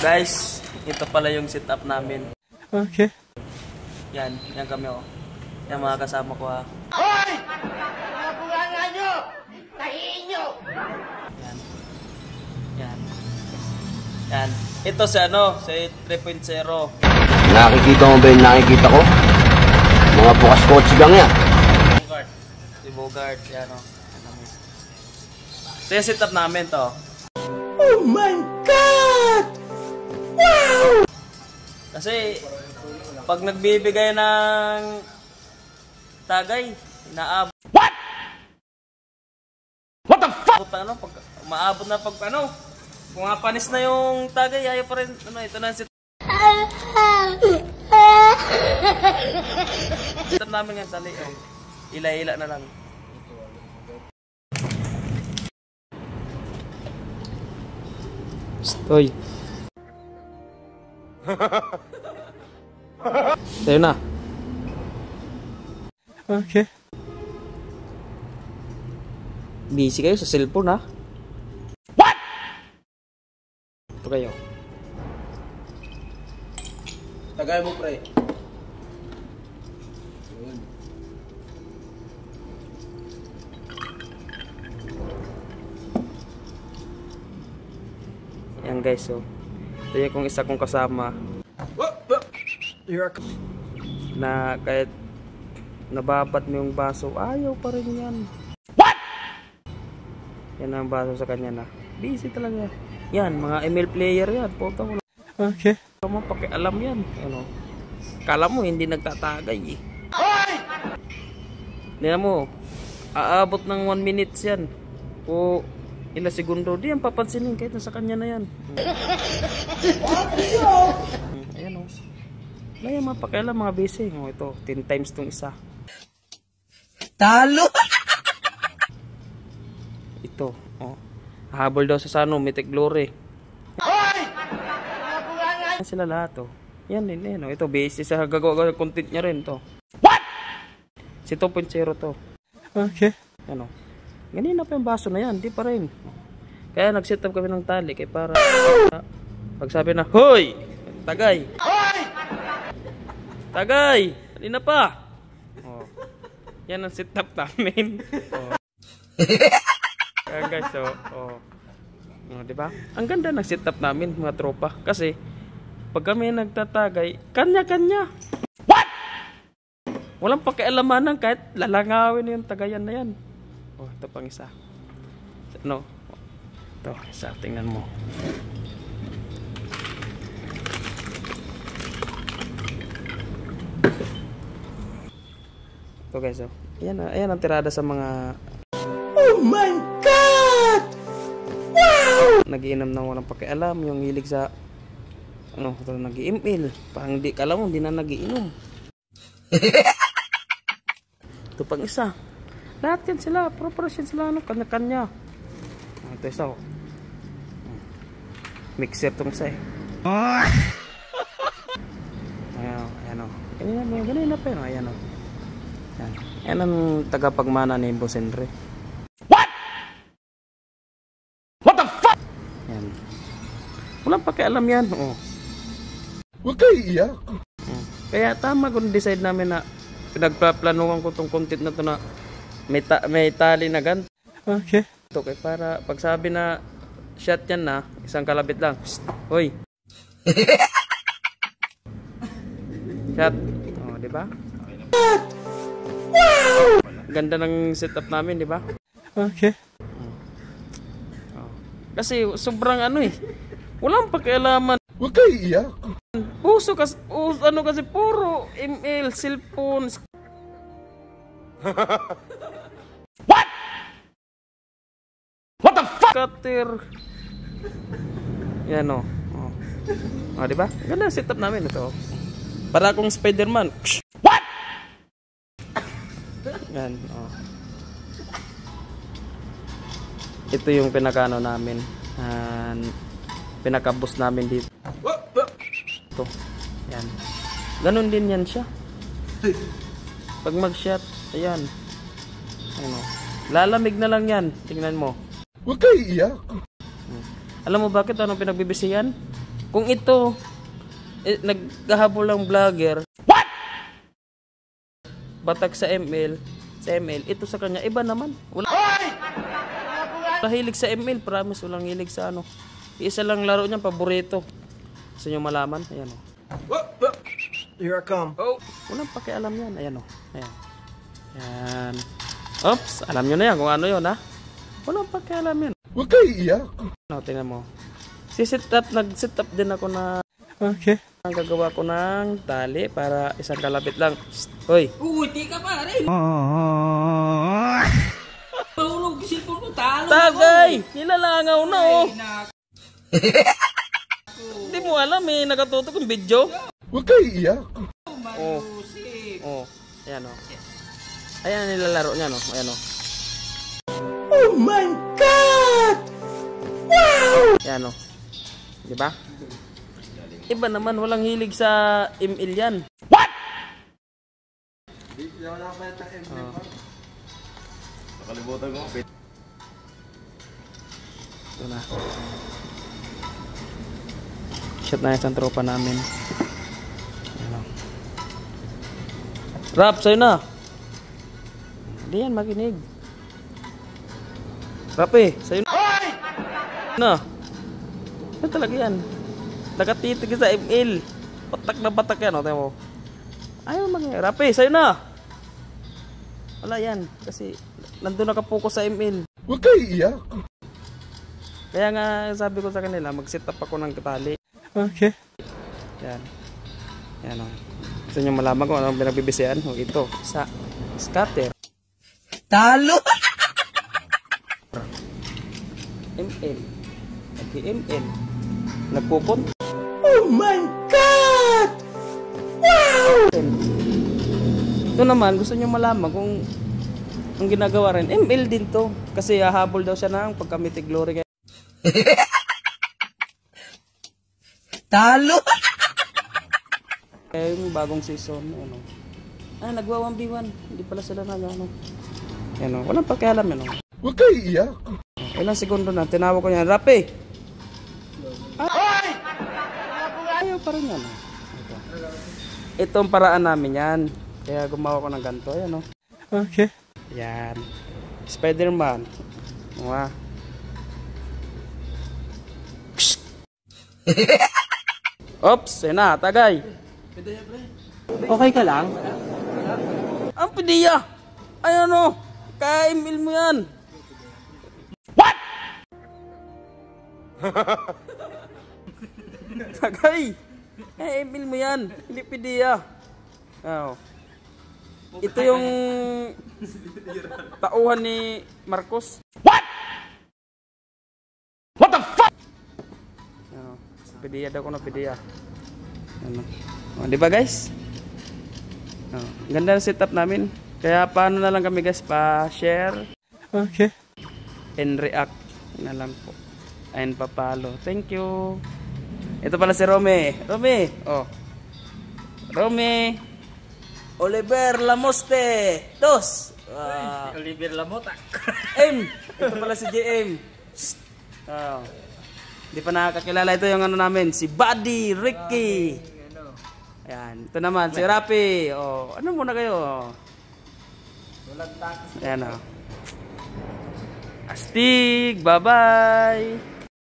Guys, ito pala yung setup namin. Okay. Yan kami oh. Yan mga kasama ko ha. Hoy! Mga bunganga nyo! Tahiin nyo! Yan. Ito si si 3.0. Nakikita mo ba yung nakikita ko? Mga bukas kotse gang yan. Si Bogart, yan o. Ito yung setup namin to. Oh my God! Wow! Kasi, pag nagbibigay ng tagay, inaabot. What? What the fuck? Pag maabot na pag pumapanis na yung tagay, ayaw pa rin. Ito na yung setup namin yan, tali. Ila-ila na lang. Stoy. Tayo na. Okay. Busy kayo sa cellphone ha? What? Ito kayo. Tagay mo pre. Yan guys, so ito yung kung isa kong kasama na kahit nababat mo yung baso, ayaw pa rin yan. What? Yan ang baso sa kanya na busy talaga. Yan, mga ML player yan. Puta ko lang. Okay. Mo pakialam yan. Ano? Kala mo hindi nagtatagay eh. Hindi mo, aabot ng 1 minutes yan. O ilang segundo, di yan papansinin kahit nasa kanya na yan. Ayan o. Ayan mga pakialam mga busy. O ito, 10 times tong isa. Talo! Ito, o. Habol daw sa Mythic Glory. Sila lahat oh. Yan din oh. Ito base sa gagawa ng content niya rin to. What? Si 2.0 to. Okay. Ano? Ganina pa yung baso na yan, di pa rin. Kaya nag-set up kami ng tali kay para pag sabi na, "Hoy! Tagay! Hoy! Tagay! Kanina pa!" Oh. Yan ang setup namin. Oh. Kaya guys, oh, di ba? Ang ganda ng setup namin mga tropa kasi pag kami nagtatagay, kanya-kanya. What? Walang pakialamanan kahit lalangawin yung tagayan na yan. Oh, ito pang isa. Ano? Ito, isa. Tingnan mo. Ito guys, oh. Ayan ang tirada sa mga... Oh my God! Wow! Nagiinom na walang pakialam. Yung hilig sa... ito nag-i-email. Parang di, kala mo, hindi na nag-iinom. Ito pang isa. Lahat yan sila. Proportion sila, kanya-kanya. Ito isa, oh. Mixer itong isa, eh. Ayan, oh. Ganyan na pa yun, oh. Ayan, oh. Ayan ang tagapagmana ni Boss Henry. What? What the fuck? Ayan. Walang pakialam yan, oh. Huwag kayo iiyak. Kaya tama kung decide namin na pinagplanuhan ko tong content na to na may tali na ganito. Okay. Ito kay para pag sabi na shot yan na, isang kalabit lang. Psst, hoy. Shot. Oh, di ba? Wow! Ganda ng setup namin, di ba? Okay. Oh. Kasi sobrang walang pakialaman. Huwag kayo iiyak. Puso kasi, kasi puro email, cellphone. What? What the fuck? Cutter. Yan o. Oh, di ba? Ganda ang setup namin ito. Para akong Spider-Man. What? Yan, oh. Ito yung pinakano namin. Pinakabos namin dito. Ito. Yan. Ganon din yan siya. Pag mag-shot, ayan. Ano? Lalamig na lang yan. Tingnan mo. Huwag kayo iiyak. Alam mo bakit anong pinagbibisihan? Kung ito, naghahabol ng vlogger. Batak sa ML, ito sa kanya, iba naman. Wala hilig sa ML, promise, walang hilig sa ano. Isa lang laro niya, paborito. Gusto nyo malaman? Ayan o. Here I come. Oh, walang pakialam yan. Ayan o. Ayan. Ayan. Oops, alam nyo na yan kung ano yun ha. Walang pakialam yan. Huwag kayo iiyak. No, tingnan mo. Nag-sit up din ako na Okay. ang gagawa ko ng tali para isang kalapit lang. Psst, hoy. Uy, di ka pa rin. Tulog, silpon ko, talo Tagay! Nilalangaw na oh. Nak. Hindi mo alam eh, nakatutok yung video. Huwag kayo iiyak. Oh. Oh. Ayan oh. Ayan ang nilalaro niya no. Ayan oh. Oh my God! Wow! Ayan oh. Diba? Iba naman, walang hilig sa ML yan. What? Nakalimutan ko. Ito na. Shot na isang tropa namin. Ayan oh. Rap, sa'yo na. Hindi yan makinig. Rap eh, sa'yo na. Na. Ano talaga yan? Nakatitig sa ML. Patak na patak yan, o. Tayo mo. Ayaw mangyayari. Rap eh, sa'yo na. Wala yan. Kasi nandun nakapokus sa ML. Huwag kayo iiyak. Kaya nga sabi ko sa kanila, mag-set up ako ng tali. Okay. Yan. Yan o. Gusto nyo malaman kung anong pinagbibisihan? O ito, sa scatter. Talo! ML. Nag-ML. Nagpupun. Oh my God! Wow! Ito naman, gusto nyo malaman kung ang ginagawa rin, ML din to. Kasi hahabol daw siya ng pagka-Mythic Glory. Talo! Kaya yung bagong season, ano. Nagwa 1v1. Hindi pala sila ano. Ano, walang pakialam yan. Huwag kayo iiyak. Ilang segundo na, tinawag ko yan, Rapi! Ayaw pa rin yan. Ito ang paraan namin yan. Kaya gumawa ko ng ganito, yan o. Okay. Yan. Spider-Man. Wow. Oops, yun na, tagay. Okay ka lang? Ang pidiya! Ay ano, ka-email mo yan. Tagay! Email mo yan, hindi pidiya. Oh. Ito yung tauhan ni Marcos. What the fuck? Oh. Pidiya daw ko na pidiya. Ano. Oh, di ba guys? Oh. Ganda ng setup namin. Kaya paano na lang kami guys, pa-share Okay. and react na lang po. And papalo. Thank you. Ito pala si Rome. Rome. Oh. Rome. Oliver Lamoste. Dos. Oliver Lamota. M. Ito pala si JM. Oh. Hindi pa nakakakilala. Ito yung ano namin. Si Buddy Ricky. Ayan. Ito naman. Si Rapi. Oh. Ano muna kayo? Ayan o. Astig. Bye-bye.